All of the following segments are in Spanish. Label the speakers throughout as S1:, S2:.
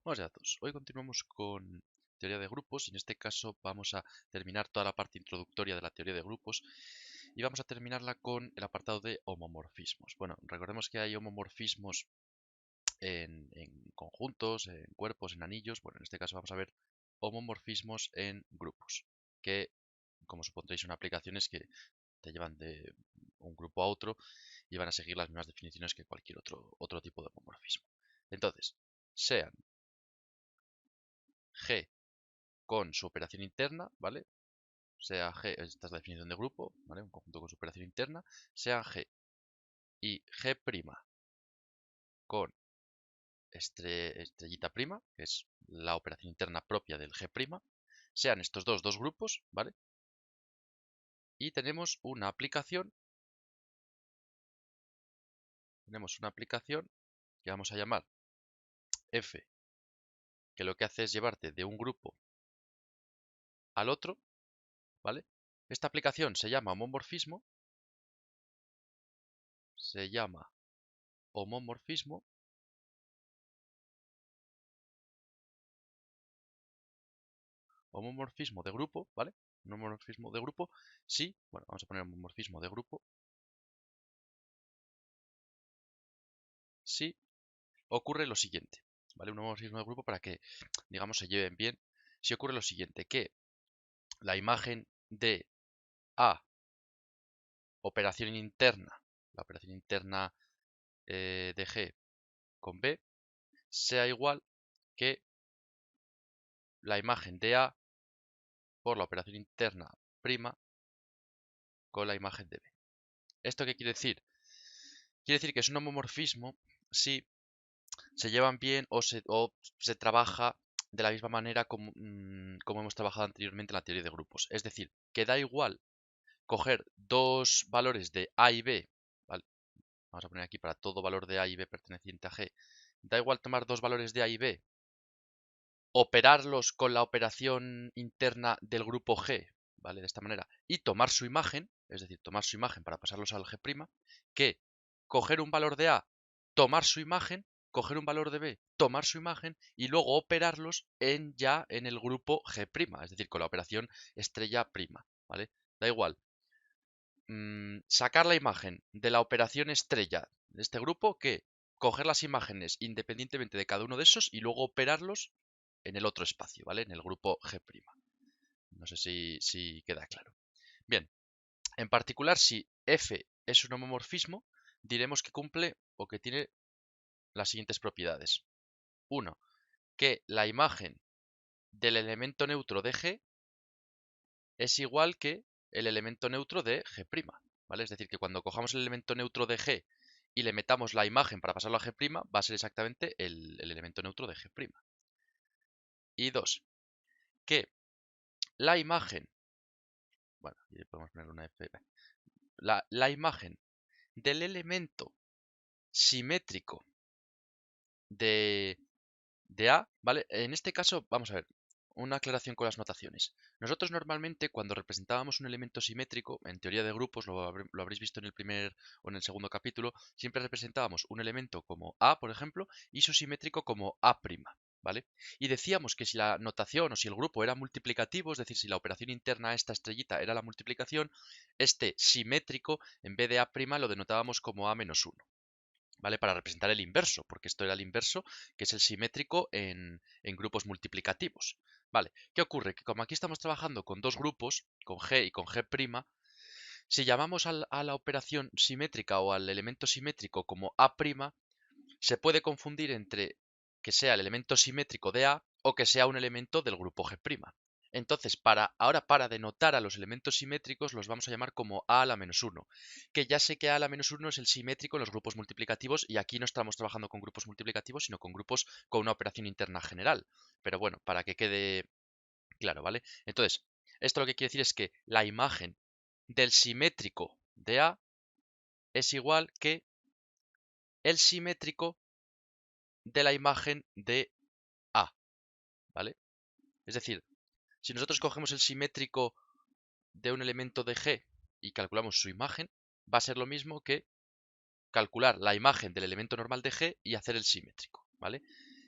S1: Buenos días a todos. Hoy continuamos con teoría de grupos y en este caso vamos a terminar toda la parte introductoria de la teoría de grupos y vamos a terminarla con el apartado de homomorfismos. Bueno, recordemos que hay homomorfismos en conjuntos, en cuerpos, en anillos. Bueno, en este caso vamos a ver homomorfismos en grupos, que como supondréis son aplicaciones que te llevan de un grupo a otro y van a seguir las mismas definiciones que cualquier otro tipo de homomorfismo. Entonces, sean G con su operación interna, ¿vale? Sea G, esta es la definición de grupo, ¿vale? Un conjunto con su operación interna, sea G y G' con estrellita prima, que es la operación interna propia del G', sean estos dos grupos, ¿vale? Y tenemos una aplicación que vamos a llamar F, que lo que hace es llevarte de un grupo al otro, ¿vale? Esta aplicación se llama homomorfismo, homomorfismo de grupo, ¿vale? Un homomorfismo de grupo, sí, bueno, vamos a poner homomorfismo de grupo, sí ocurre lo siguiente, ¿vale? Un homomorfismo de grupo para que, digamos, se lleven bien. Si ocurre lo siguiente, que la imagen de A, operación interna, la operación interna de G con B, sea igual que la imagen de A por la operación interna prima con la imagen de B. ¿Esto qué quiere decir? Quiere decir que es un homomorfismo si se llevan bien o se trabaja de la misma manera como hemos trabajado anteriormente en la teoría de grupos. Es decir, que da igual coger dos valores de A y B, ¿vale? Vamos a poner aquí para todo valor de A y B perteneciente a G. Da igual tomar dos valores de A y B, operarlos con la operación interna del grupo G, ¿vale? De esta manera, y tomar su imagen, es decir, tomar su imagen para pasarlos al G', que coger un valor de A, tomar su imagen, coger un valor de B, tomar su imagen y luego operarlos ya en el grupo G', es decir, con la operación estrella prima, ¿vale? Da igual. Sacar la imagen de la operación estrella de este grupo que coger las imágenes independientemente de cada uno de esos y luego operarlos en el otro espacio, ¿vale? En el grupo G'. No sé si queda claro. Bien, en particular, si F es un homomorfismo, diremos que cumple o que tiene las siguientes propiedades. 1. Que la imagen del elemento neutro de G es igual que el elemento neutro de G', ¿vale? Es decir, que cuando cojamos el elemento neutro de G y le metamos la imagen para pasarlo a G', va a ser exactamente el elemento neutro de G'. Y 2. Que la imagen, bueno, y podemos ponerle una F, la imagen del elemento simétrico de, de A, ¿vale? En este caso, vamos a ver, una aclaración con las notaciones. Nosotros normalmente cuando representábamos un elemento simétrico, en teoría de grupos, lo habréis visto en el primer o en el segundo capítulo, siempre representábamos un elemento como A, por ejemplo, y su simétrico como A', ¿vale? Y decíamos que si la notación o si el grupo era multiplicativo, es decir, si la operación interna a esta estrellita era la multiplicación, este simétrico, en vez de A', lo denotábamos como A-1. ¿Vale? Para representar el inverso, porque esto era el inverso, que es el simétrico en grupos multiplicativos. ¿Vale? ¿Qué ocurre? Que como aquí estamos trabajando con dos grupos, con G y con G', si llamamos a la operación simétrica o al elemento simétrico como A', se puede confundir entre que sea el elemento simétrico de A o que sea un elemento del grupo G'. Entonces, ahora para denotar a los elementos simétricos los vamos a llamar como A a la menos 1, que ya sé que A a la menos 1 es el simétrico en los grupos multiplicativos y aquí no estamos trabajando con grupos multiplicativos, sino con grupos con una operación interna general. Pero bueno, para que quede claro, ¿vale? Entonces, esto lo que quiere decir es que la imagen del simétrico de A es igual que el simétrico de la imagen de A, ¿vale? Es decir, si nosotros cogemos el simétrico de un elemento de G y calculamos su imagen, va a ser lo mismo que calcular la imagen del elemento normal de G y hacer el simétrico, ¿vale?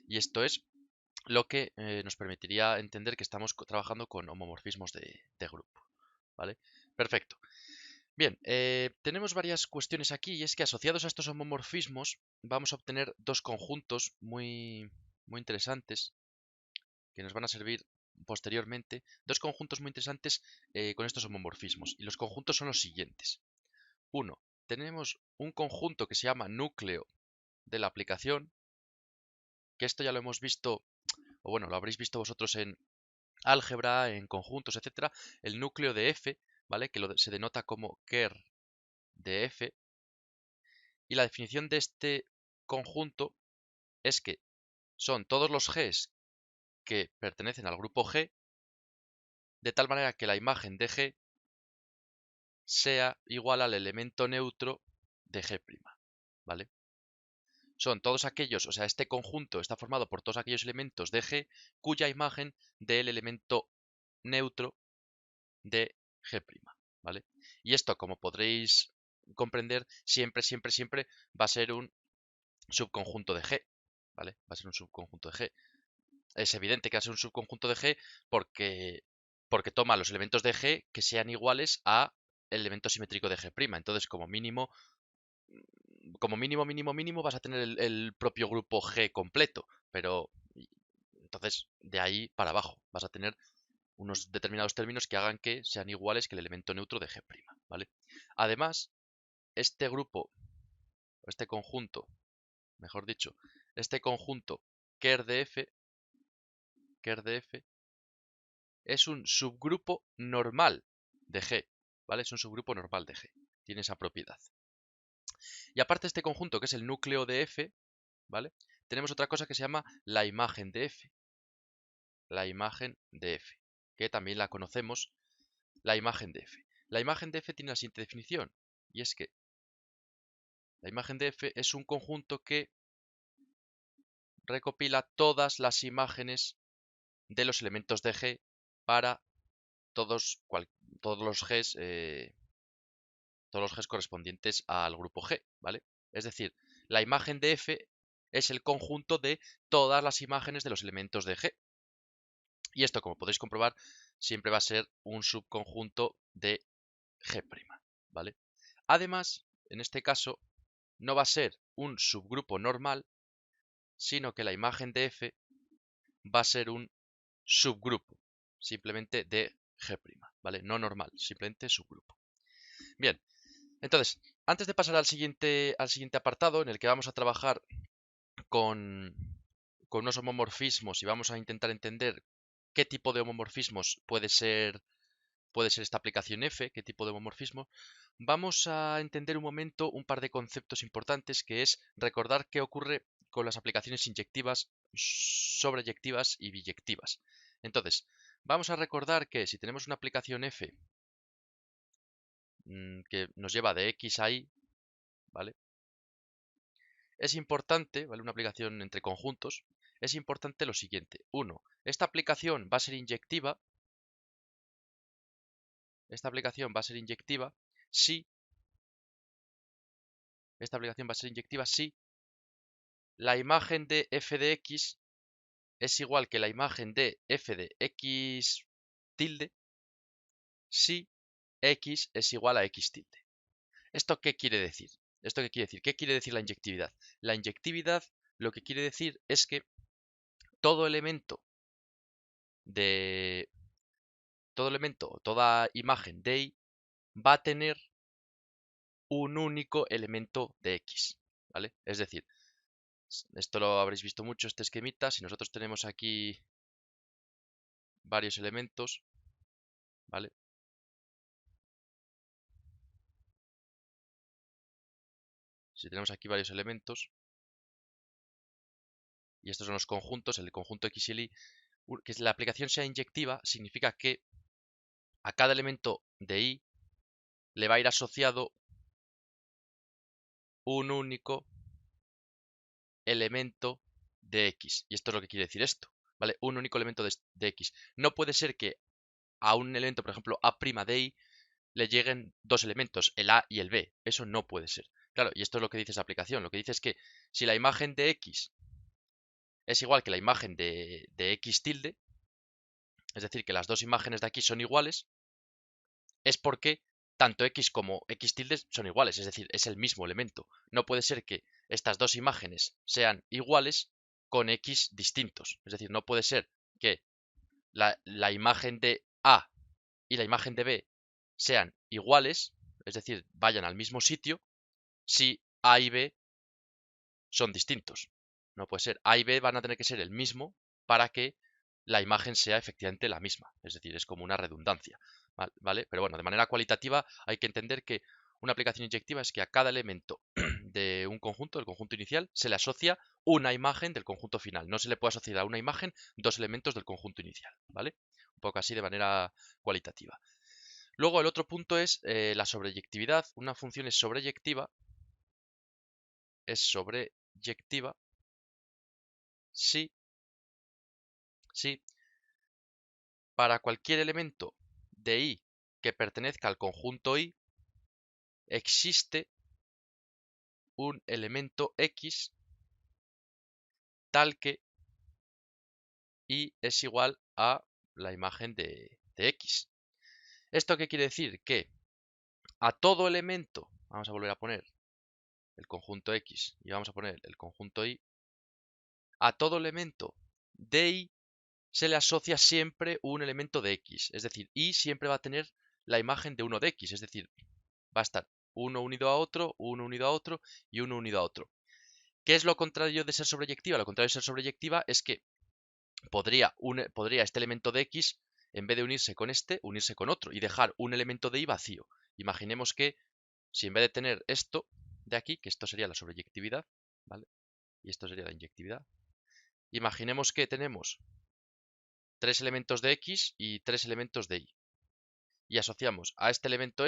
S1: Y esto es lo que nos permitiría entender que estamos trabajando con homomorfismos de grupo, ¿vale? Perfecto. Bien, tenemos varias cuestiones aquí y es que asociados a estos homomorfismos vamos a obtener dos conjuntos muy interesantes que nos van a servir posteriormente, dos conjuntos muy interesantes con estos homomorfismos. Y los conjuntos son los siguientes. Uno, tenemos un conjunto que se llama núcleo de la aplicación, que esto ya lo hemos visto, o bueno, lo habréis visto vosotros en álgebra, en conjuntos, etcétera, el núcleo de F, ¿vale? Que se denota como ker de F. Y la definición de este conjunto es que son todos los Gs que pertenecen al grupo G, de tal manera que la imagen de G sea igual al elemento neutro de G', ¿vale? Son todos aquellos, o sea, este conjunto está formado por todos aquellos elementos de G cuya imagen del elemento neutro de G', ¿vale? Y esto, como podréis comprender, siempre va a ser un subconjunto de G, ¿vale? Va a ser un subconjunto de G. Es evidente que va a ser un subconjunto de G porque toma los elementos de G que sean iguales a el elemento simétrico de G'. Entonces, como mínimo vas a tener el propio grupo G completo, pero entonces de ahí para abajo vas a tener unos determinados términos que hagan que sean iguales que el elemento neutro de G', ¿vale? Además, este grupo, este conjunto, mejor dicho, este conjunto ker de F es un subgrupo normal de G, ¿vale? Es un subgrupo normal de G, tiene esa propiedad. Y aparte de este conjunto, que es el núcleo de F, ¿vale? Tenemos otra cosa que se llama la imagen de F. La imagen de F, que también la conocemos, la imagen de F. La imagen de F tiene la siguiente definición, y es que la imagen de F es un conjunto que recopila todas las imágenes de los elementos de G para todos los Gs correspondientes al grupo G, ¿vale? Es decir, la imagen de F es el conjunto de todas las imágenes de los elementos de G. Y esto, como podéis comprobar, siempre va a ser un subconjunto de G', ¿vale? Además, en este caso, no va a ser un subgrupo normal, sino que la imagen de F va a ser un subgrupo, simplemente de G', ¿vale? No normal, simplemente subgrupo. Bien, entonces, antes de pasar al siguiente apartado, en el que vamos a trabajar con unos homomorfismos y vamos a intentar entender qué tipo de homomorfismos puede ser esta aplicación F, qué tipo de homomorfismo, vamos a entender un momento un par de conceptos importantes, que es recordar qué ocurre con las aplicaciones inyectivas, sobreyectivas y biyectivas. Entonces, vamos a recordar que si tenemos una aplicación F que nos lleva de X a Y, ¿vale? Es importante, ¿vale? Una aplicación entre conjuntos, es importante lo siguiente. Uno, esta aplicación va a ser inyectiva. Esta aplicación va a ser inyectiva si la imagen de f de x es igual que la imagen de f de x tilde si x es igual a x tilde. ¿Esto qué quiere decir? ¿Qué quiere decir la inyectividad? La inyectividad lo que quiere decir es que todo elemento de toda imagen de y va a tener un único elemento de x, ¿vale? Es decir, esto lo habréis visto mucho, este esquemita. Si nosotros tenemos aquí varios elementos, ¿vale? Si tenemos aquí varios elementos, y estos son los conjuntos, el conjunto X y el Y, que la aplicación sea inyectiva significa que a cada elemento de Y le va a ir asociado un único elemento de X. Y esto es lo que quiere decir esto, ¿vale? Un único elemento de X. No puede ser que a un elemento, por ejemplo, A' de Y, le lleguen dos elementos, el A y el B. Eso no puede ser. Claro, y esto es lo que dice esa aplicación. Lo que dice es que si la imagen de X es igual que la imagen de X tilde, es decir, que las dos imágenes de aquí son iguales, es porque tanto X como X tilde son iguales, es decir, es el mismo elemento. No puede ser que estas dos imágenes sean iguales con X distintos. Es decir, no puede ser que la imagen de A y la imagen de B sean iguales, es decir, vayan al mismo sitio, si A y B son distintos. No puede ser. A y B van a tener que ser el mismo para que la imagen sea efectivamente la misma. Es decir, es como una redundancia. ¿Vale? Pero bueno, de manera cualitativa hay que entender que una aplicación inyectiva es que a cada elemento de un conjunto, del conjunto inicial, se le asocia una imagen del conjunto final. No se le puede asociar a una imagen dos elementos del conjunto inicial. ¿Vale? Un poco así de manera cualitativa. Luego el otro punto es la sobreyectividad. Una función es sobreyectiva si para cualquier elemento de I que pertenezca al conjunto I existe un elemento X tal que I es igual a la imagen de X. ¿Esto qué quiere decir? Que a todo elemento, vamos a volver a poner el conjunto X y vamos a poner el conjunto Y, a todo elemento de I se le asocia siempre un elemento de X. Es decir, Y siempre va a tener la imagen de uno de X. Es decir, va a estar uno unido a otro, uno unido a otro y uno unido a otro. ¿Qué es lo contrario de ser sobreyectiva? Lo contrario de ser sobreyectiva es que podría este elemento de X, en vez de unirse con otro y dejar un elemento de Y vacío. Imaginemos que si en vez de tener esto de aquí, que esto sería la sobreyectividad, ¿vale? Y esto sería la inyectividad. Imaginemos que tenemos 3 elementos de X y 3 elementos de Y. Y asociamos a este elemento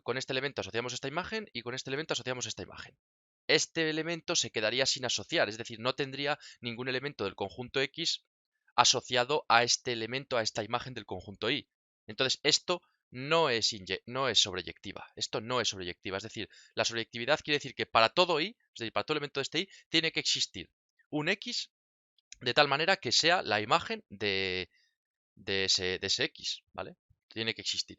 S1: con este elemento asociamos esta imagen y con este elemento asociamos esta imagen. Este elemento se quedaría sin asociar, es decir, no tendría ningún elemento del conjunto X asociado a este elemento, a esta imagen del conjunto Y. Entonces, esto no es sobreyectiva. Esto no es sobreyectiva. Es decir, la sobreyectividad quiere decir que para todo Y, es decir, para todo elemento de este Y, tiene que existir un X de tal manera que sea la imagen de ese X, ¿vale? Tiene que existir.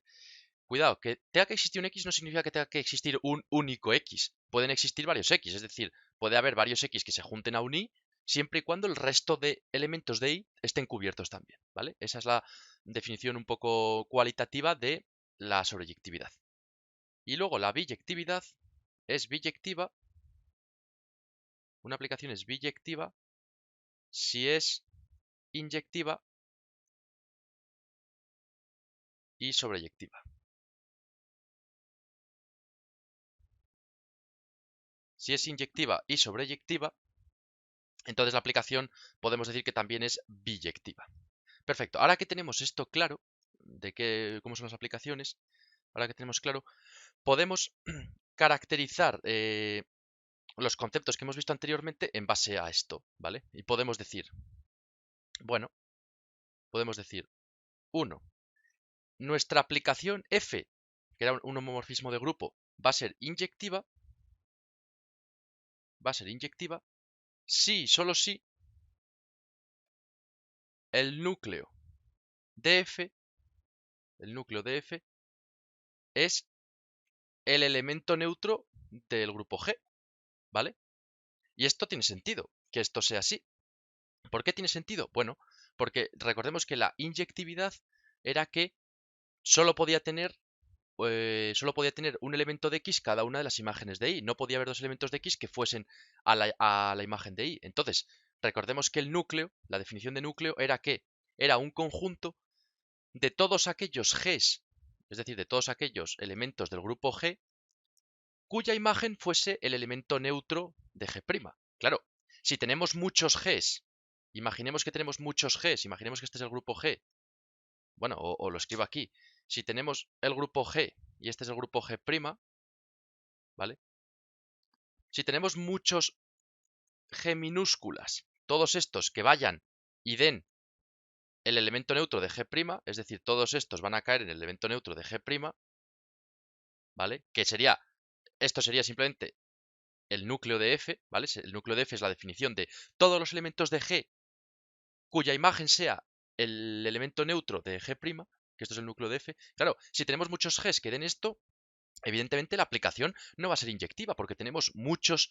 S1: Cuidado, que tenga que existir un X no significa que tenga que existir un único X. Pueden existir varios X, es decir, puede haber varios X que se junten a un Y siempre y cuando el resto de elementos de Y estén cubiertos también, ¿vale? Esa es la definición un poco cualitativa de la sobreyectividad. Y luego la biyectividad es biyectiva. Una aplicación es biyectiva si es inyectiva y sobreyectiva. Si es inyectiva y sobreyectiva, entonces la aplicación podemos decir que también es biyectiva. Perfecto. Ahora que tenemos esto claro, de cómo son las aplicaciones, ahora que tenemos claro, podemos caracterizar los conceptos que hemos visto anteriormente en base a esto, ¿vale? Y podemos decir, bueno, podemos decir, 1. Nuestra aplicación F, que era un homomorfismo de grupo, va a ser inyectiva si, solo si, el núcleo de F es el elemento neutro del grupo G, ¿vale? Y esto tiene sentido, que esto sea así. ¿Por qué tiene sentido? Bueno, porque recordemos que la inyectividad era que solo podía tener un elemento de X cada una de las imágenes de Y. No podía haber dos elementos de X que fuesen a la imagen de Y. Entonces, recordemos que el núcleo, la definición de núcleo, era que era un conjunto de todos aquellos Gs, es decir, de todos aquellos elementos del grupo G, cuya imagen fuese el elemento neutro de G'. Claro, si tenemos muchos Gs, imaginemos que tenemos muchos Gs, imaginemos que este es el grupo G, bueno, o lo escribo aquí, si tenemos el grupo G y este es el grupo G', ¿vale? Si tenemos muchos G minúsculas, todos estos que vayan y den el elemento neutro de G', es decir, todos estos van a caer en el elemento neutro de G', ¿vale? Que sería, esto sería simplemente el núcleo de F, ¿vale? El núcleo de F es la definición de todos los elementos de G cuya imagen sea el elemento neutro de G', que esto es el núcleo de F. Claro, si tenemos muchos Gs que den esto, evidentemente la aplicación no va a ser inyectiva porque tenemos muchos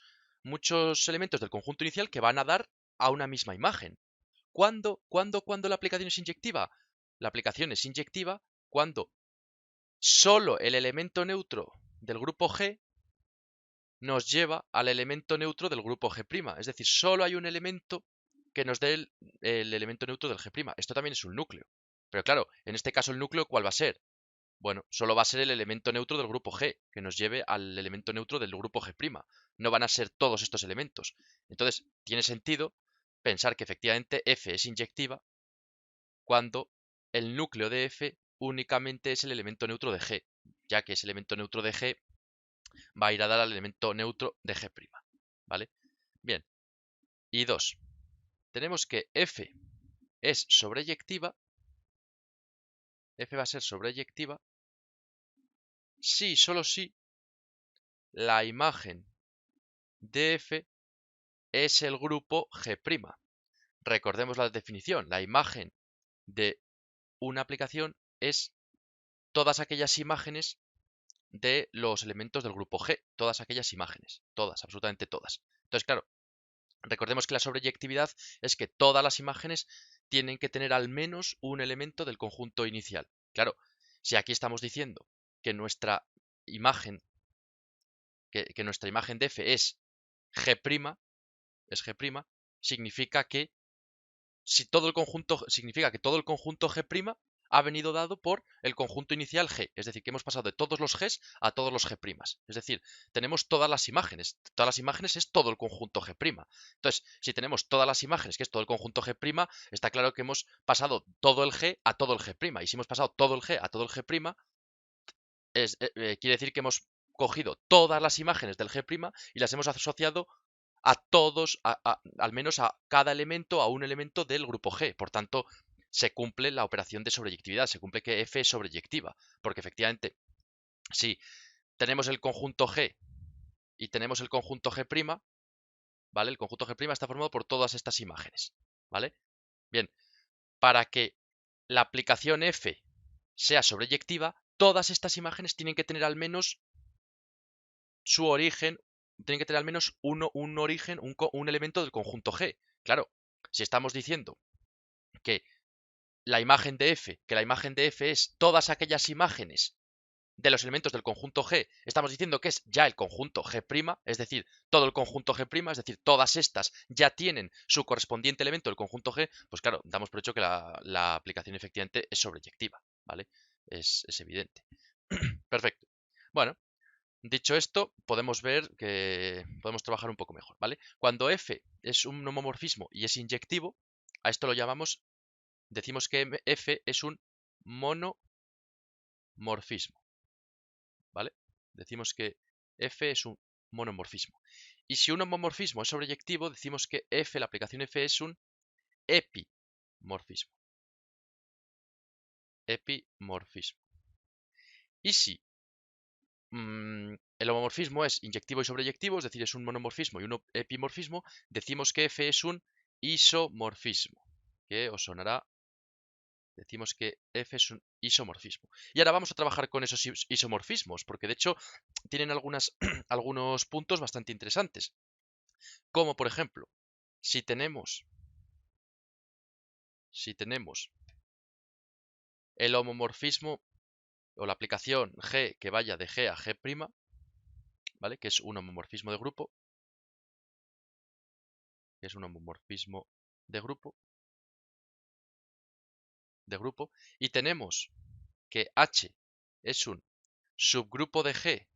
S1: elementos del conjunto inicial que van a dar a una misma imagen. ¿Cuándo la aplicación es inyectiva? La aplicación es inyectiva cuando solo el elemento neutro del grupo G nos lleva al elemento neutro del grupo G'. Es decir, solo hay un elemento que nos dé el elemento neutro del G'. Esto también es un núcleo. Pero claro, en este caso el núcleo, ¿cuál va a ser? Bueno, solo va a ser el elemento neutro del grupo G, que nos lleve al elemento neutro del grupo G'. No van a ser todos estos elementos. Entonces, tiene sentido pensar que efectivamente F es inyectiva cuando el núcleo de F únicamente es el elemento neutro de G, ya que ese elemento neutro de G va a ir a dar al elemento neutro de G'. ¿Vale? Bien. Y 2. Tenemos que F es sobreyectiva. F va a ser sobreyectiva si, solo si, la imagen de F es el grupo G'. Recordemos la definición. La imagen de una aplicación es todas aquellas imágenes de los elementos del grupo G. Todas aquellas imágenes. Todas, absolutamente todas. Entonces, claro, recordemos que la sobreyectividad es que todas las imágenes tienen que tener al menos un elemento del conjunto inicial. Claro, si aquí estamos diciendo que nuestra imagen, que nuestra imagen de F es G', significa que significa que todo el conjunto G' ha venido dado por el conjunto inicial G. Es decir, que hemos pasado de todos los Gs a todos los G'. Es decir, tenemos todas las imágenes. Todas las imágenes es todo el conjunto G'. Entonces, si tenemos todas las imágenes, que es todo el conjunto G', está claro que hemos pasado todo el G a todo el G'. Y si hemos pasado todo el G a todo el G', quiere decir que hemos cogido todas las imágenes del G' y las hemos asociado a todos, al menos a cada elemento, a un elemento del grupo G. Por tanto, se cumple la operación de sobreyectividad, se cumple que F es sobreyectiva, porque efectivamente, si tenemos el conjunto G y tenemos el conjunto G', ¿vale? El conjunto G' está formado por todas estas imágenes, ¿vale? Bien, para que la aplicación F sea sobreyectiva, todas estas imágenes tienen que tener al menos su origen, tienen que tener al menos un origen, un elemento del conjunto G. Claro, si estamos diciendo que la imagen de F, es todas aquellas imágenes de los elementos del conjunto G, estamos diciendo que es ya el conjunto G', es decir, todo el conjunto G', es decir, todas estas ya tienen su correspondiente elemento del conjunto G, pues claro, damos por hecho que la aplicación efectivamente es sobreyectiva, ¿vale? Es evidente. Perfecto. Bueno, dicho esto, podemos ver que podemos trabajar un poco mejor, ¿vale? Cuando F es un homomorfismo y es inyectivo, a esto lo llamamos, decimos que F es un monomorfismo, ¿vale? Decimos que F es un monomorfismo. Y si un homomorfismo es sobreyectivo, decimos que F, la aplicación F es un epimorfismo. Epimorfismo. Y si el homomorfismo es inyectivo y sobreyectivo, es decir, es un monomorfismo y un epimorfismo, decimos que F es un isomorfismo, que os sonará, decimos que F es un isomorfismo. Y ahora vamos a trabajar con esos isomorfismos, porque de hecho tienen algunos puntos bastante interesantes. Como por ejemplo, si tenemos el homomorfismo o la aplicación G que vaya de G a G', ¿vale? Que es un homomorfismo de grupo, y tenemos que H es un subgrupo de G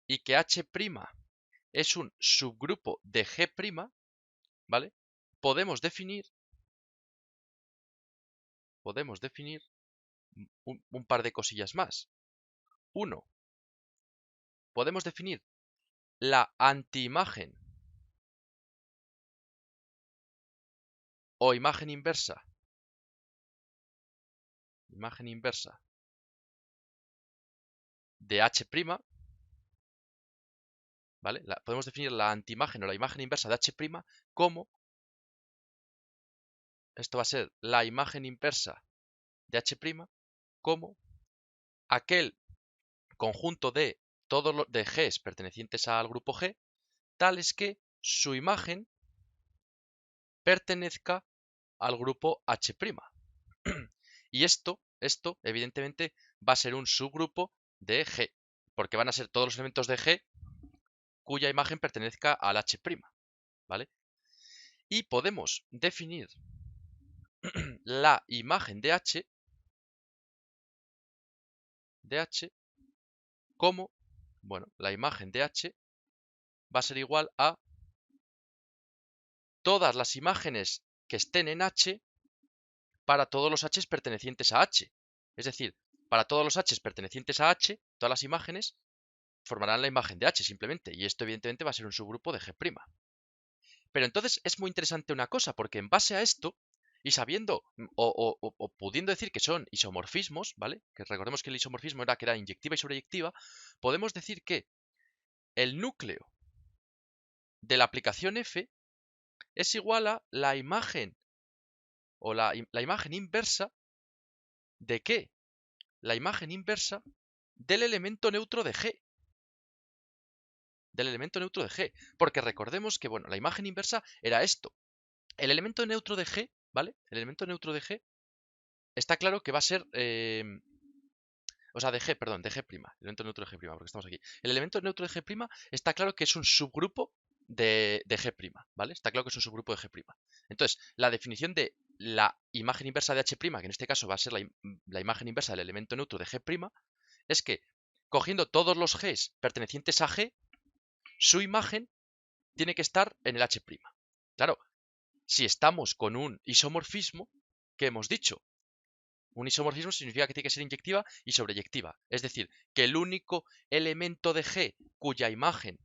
S1: y que H' es un subgrupo de G', ¿vale? Podemos definir un par de cosillas más. Uno, podemos definir la antiimagen o imagen inversa de H', ¿vale? Podemos definir la antiimagen o la imagen inversa de H' como, esto va a ser la imagen inversa de H' como aquel conjunto de todos los de Gs pertenecientes al grupo G, tales que su imagen pertenezca al grupo H'. Y esto, evidentemente, va a ser un subgrupo de G, porque van a ser todos los elementos de G cuya imagen pertenezca al H', ¿vale? Y podemos definir la imagen de H como, bueno, la imagen de H va a ser igual a todas las imágenes que estén en H para todos los H's pertenecientes a H. Es decir, para todos los H's pertenecientes a H, todas las imágenes formarán la imagen de H simplemente. Y esto evidentemente va a ser un subgrupo de G'. Pero entonces es muy interesante una cosa, porque en base a esto, y sabiendo o pudiendo decir que son isomorfismos, ¿vale? Que recordemos que el isomorfismo era que era inyectiva y sobreyectiva, podemos decir que el núcleo de la aplicación F es igual a la imagen o la imagen inversa ¿de qué? La imagen inversa del elemento neutro de G. Del elemento neutro de G. Porque recordemos que, bueno, la imagen inversa era esto. El elemento neutro de G, ¿vale? El elemento neutro de G está claro que va a ser... o sea, de G, perdón, de G'. El elemento neutro de G', porque estamos aquí. El elemento neutro de G' está claro que es un subgrupo de G', ¿vale? Está claro que es un subgrupo de G'. Entonces, la definición de la imagen inversa de H', que en este caso va a ser la imagen inversa del elemento neutro de G', es que, cogiendo todos los G's pertenecientes a G, su imagen tiene que estar en el H'. Claro, si estamos con un isomorfismo, ¿qué hemos dicho? Un isomorfismo significa que tiene que ser inyectiva y sobreyectiva. Es decir, que el único elemento de G cuya imagen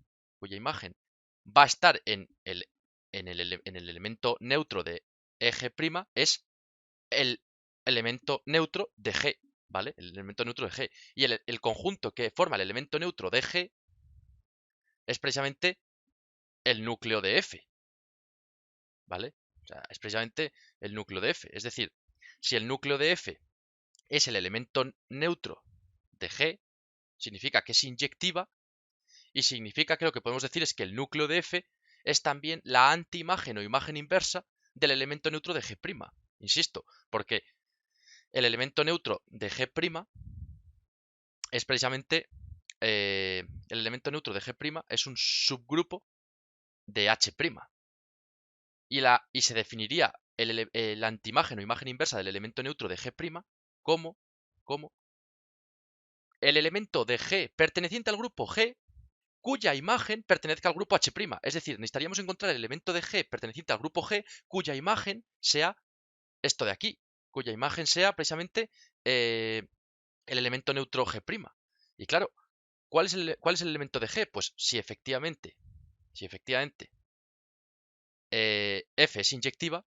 S1: va a estar en el elemento neutro de G' es el elemento neutro de G, ¿vale? El elemento neutro de G. Y el conjunto que forma el elemento neutro de G es precisamente el núcleo de F, ¿vale? O sea, es precisamente el núcleo de F. Es decir, si el núcleo de F es el elemento neutro de G, significa que es inyectiva y significa que lo que podemos decir es que el núcleo de F es también la antiimagen o imagen inversa del elemento neutro de G'. Insisto, porque el elemento neutro de G' es precisamente el elemento neutro de G' es un subgrupo de H'. Y se definiría la antiimagen o imagen inversa del elemento neutro de G' como el elemento de G perteneciente al grupo G cuya imagen pertenezca al grupo H'. Es decir, necesitaríamos encontrar el elemento de G perteneciente al grupo G cuya imagen sea esto de aquí, cuya imagen sea precisamente el elemento neutro G'. Y claro, ¿cuál es el elemento de G? Pues si efectivamente F es inyectiva,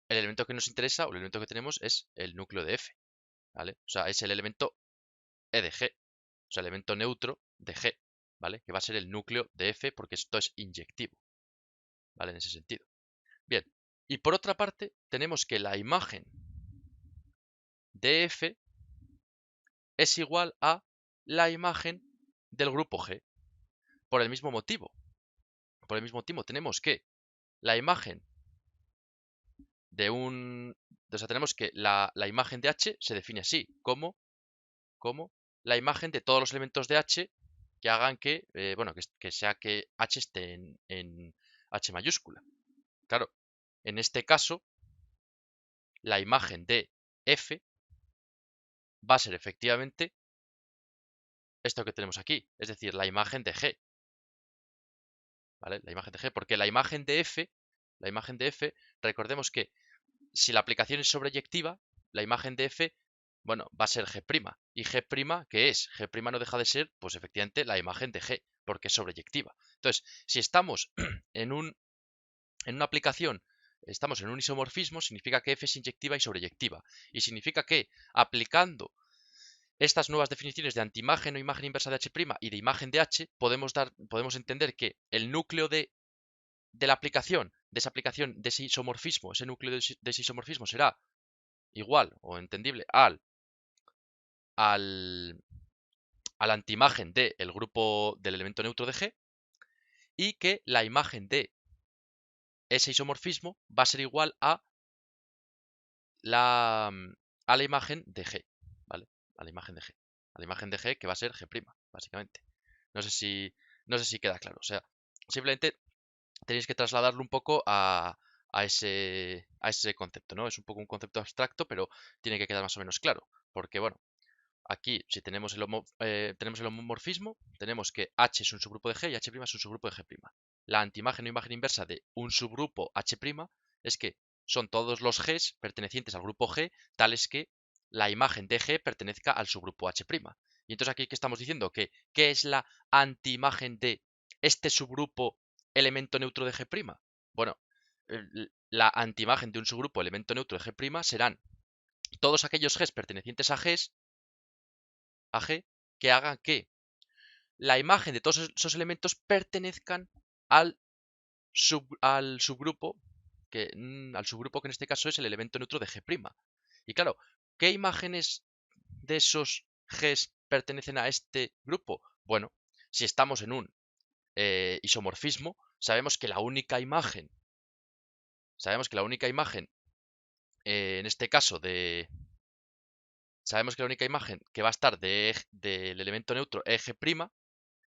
S1: el elemento que nos interesa o el elemento que tenemos es el núcleo de F, ¿vale? O sea, es el elemento E de G, o sea, el elemento neutro de G, ¿vale? Que va a ser el núcleo de F porque esto es inyectivo, ¿vale? En ese sentido. Bien, y por otra parte tenemos que la imagen de F es igual a la imagen del grupo G. Por el mismo motivo. Por el mismo motivo tenemos que la imagen de un... O sea, tenemos que la imagen de H se define así, como la imagen de todos los elementos de H que hagan que, bueno, que sea que H esté en H mayúscula. Claro, en este caso, la imagen de F va a ser efectivamente esto que tenemos aquí, es decir, la imagen de G. ¿Vale? La imagen de G, porque la imagen de F, recordemos que si la aplicación es sobreyectiva, la imagen de F, bueno, va a ser G'. ¿Y G', qué es? G' no deja de ser, pues efectivamente, la imagen de G, porque es sobreyectiva. Entonces, si estamos en una aplicación, estamos en un isomorfismo, significa que F es inyectiva y sobreyectiva. Y significa que aplicando estas nuevas definiciones de antiimagen o imagen inversa de H' y de imagen de H, podemos entender que el núcleo de la aplicación, de esa aplicación, de ese isomorfismo, ese núcleo de ese isomorfismo será igual o entendible al a la antiimagen del grupo del elemento neutro de G, y que la imagen de ese isomorfismo va a ser igual a la imagen de G, ¿vale? A la imagen de G. A la imagen de G que va a ser G', básicamente. No sé si queda claro. O sea, simplemente tenéis que trasladarlo un poco a ese concepto, ¿no? Es un poco un concepto abstracto, pero tiene que quedar más o menos claro. Porque, bueno, aquí, si tenemos tenemos el homomorfismo, tenemos que H es un subgrupo de G y H' es un subgrupo de G'. La antiimagen o imagen inversa de un subgrupo H' es que son todos los Gs pertenecientes al grupo G, tales que la imagen de G pertenezca al subgrupo H'. Y entonces aquí, ¿qué estamos diciendo? ¿Qué es la antiimagen de este subgrupo elemento neutro de G'? Bueno, la antiimagen de un subgrupo elemento neutro de G' serán todos aquellos Gs pertenecientes a G que hagan que la imagen de todos esos elementos pertenezcan al subgrupo que en este caso es el elemento neutro de G'. Y claro, ¿qué imágenes de esos Gs pertenecen a este grupo? Bueno, si estamos en un isomorfismo, sabemos que la única imagen en este caso sabemos que la única imagen que va a estar del elemento neutro G'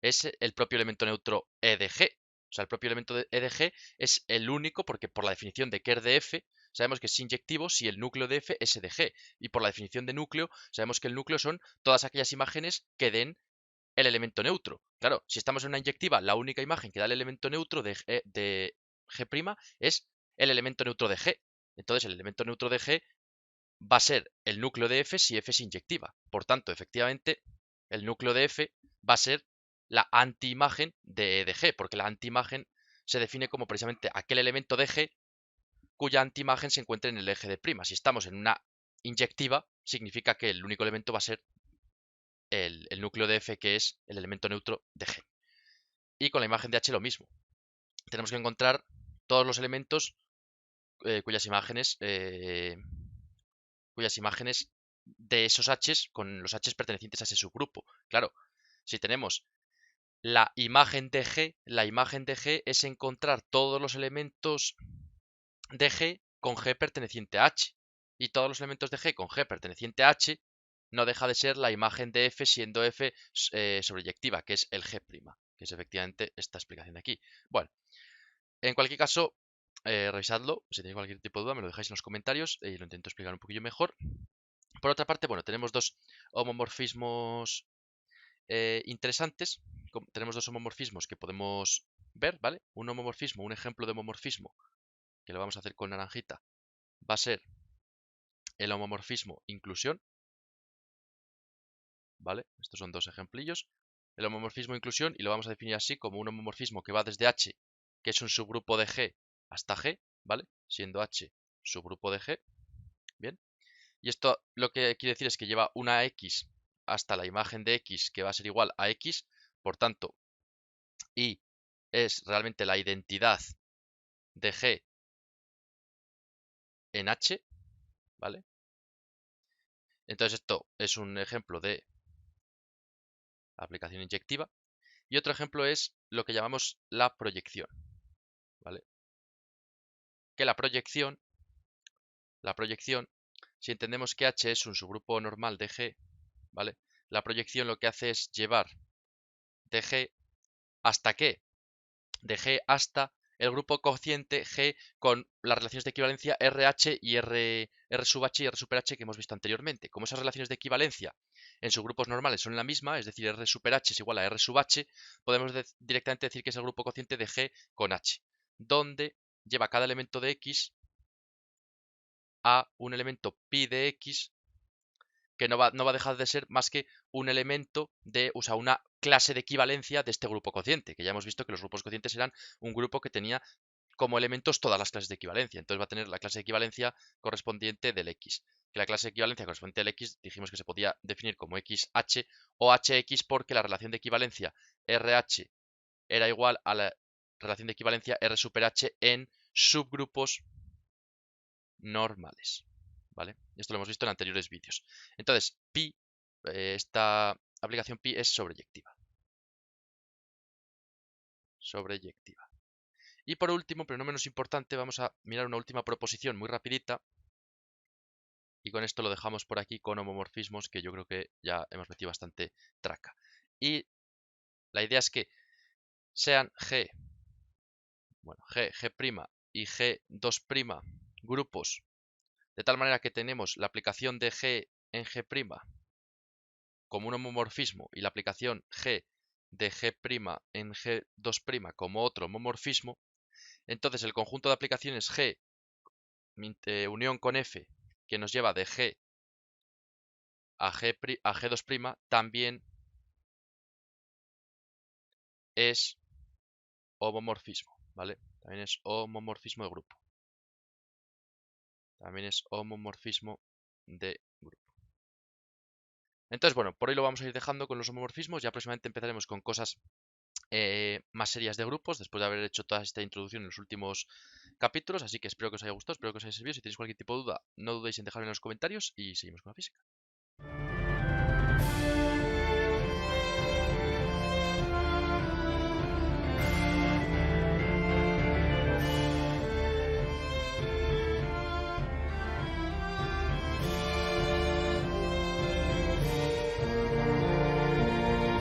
S1: es el propio elemento neutro E de G. O sea, el propio elemento de E de G es el único, porque por la definición de Kerr de F, sabemos que es inyectivo si el núcleo de F es E de G. Y por la definición de núcleo, sabemos que el núcleo son todas aquellas imágenes que den el elemento neutro. Claro, si estamos en una inyectiva, la única imagen que da el elemento neutro de G' es el elemento neutro de G. Entonces, el elemento neutro de G va a ser el núcleo de F si F es inyectiva. Por tanto, efectivamente, el núcleo de F va a ser la antiimagen de G, porque la antiimagen se define como precisamente aquel elemento de G cuya antiimagen se encuentra en el eje de prima. Si estamos en una inyectiva, significa que el único elemento va a ser el núcleo de F, que es el elemento neutro de G. Y con la imagen de H lo mismo. Tenemos que encontrar todos los elementos cuyas imágenes de esos H's con los H's pertenecientes a ese subgrupo. Claro, si tenemos la imagen de G es encontrar todos los elementos de G con G perteneciente a H. Y todos los elementos de G con G perteneciente a H no deja de ser la imagen de F, siendo F sobreyectiva, que es el G', que es efectivamente esta explicación de aquí. Bueno, en cualquier caso, revisadlo. Si tenéis cualquier tipo de duda, me lo dejáis en los comentarios y lo intento explicar un poquillo mejor. Por otra parte, bueno, tenemos dos homomorfismos interesantes. Tenemos dos homomorfismos que podemos ver, ¿vale? Un homomorfismo, un ejemplo de homomorfismo, que lo vamos a hacer con naranjita, va a ser el homomorfismo inclusión, ¿vale? Estos son dos ejemplillos. El homomorfismo inclusión, y lo vamos a definir así como un homomorfismo que va desde H, que es un subgrupo de G, hasta G, ¿vale? Siendo H subgrupo de G, ¿bien? Y esto lo que quiere decir es que lleva una X hasta la imagen de X, que va a ser igual a X, por tanto, Y es realmente la identidad de G en H, ¿vale? Entonces esto es un ejemplo de aplicación inyectiva. Y otro ejemplo es lo que llamamos la proyección, ¿vale? Que la proyección, si entendemos que H es un subgrupo normal de G, ¿vale? La proyección lo que hace es llevar de G hasta qué? De G hasta el grupo cociente G con las relaciones de equivalencia RH y R sub H y R super H que hemos visto anteriormente. Como esas relaciones de equivalencia en subgrupos normales son la misma, es decir, R super H es igual a R sub H, podemos directamente decir que es el grupo cociente de G con H, donde lleva cada elemento de X a un elemento pi de X que no va a dejar de ser más que un elemento de, o sea, una clase de equivalencia de este grupo cociente, que ya hemos visto que los grupos cocientes eran un grupo que tenía como elementos todas las clases de equivalencia. Entonces va a tener la clase de equivalencia correspondiente del X. Que la clase de equivalencia correspondiente del X dijimos que se podía definir como XH o HX porque la relación de equivalencia RH era igual a la relación de equivalencia R super H en subgrupos normales. ¿Vale? Esto lo hemos visto en anteriores vídeos. Entonces, pi, esta aplicación pi es sobreyectiva. Sobreyectiva. Y por último, pero no menos importante, vamos a mirar una última proposición muy rapidita. Y con esto lo dejamos por aquí con homomorfismos, que yo creo que ya hemos metido bastante traca. Y la idea es que sean G, bueno, G, G' y G2' grupos, de tal manera que tenemos la aplicación de G en G' como un homomorfismo y la aplicación G de G' en G2' como otro homomorfismo. Entonces el conjunto de aplicaciones G unión con F, que nos lleva de G a G2' también es homomorfismo, ¿vale? También es homomorfismo de grupo. También es homomorfismo de grupo. Entonces, bueno, por hoy lo vamos a ir dejando con los homomorfismos. Ya próximamente empezaremos con cosas más serias de grupos, después de haber hecho toda esta introducción en los últimos capítulos. Así que espero que os haya gustado, espero que os haya servido. Si tenéis cualquier tipo de duda, no dudéis en dejarme en los comentarios y seguimos con la física.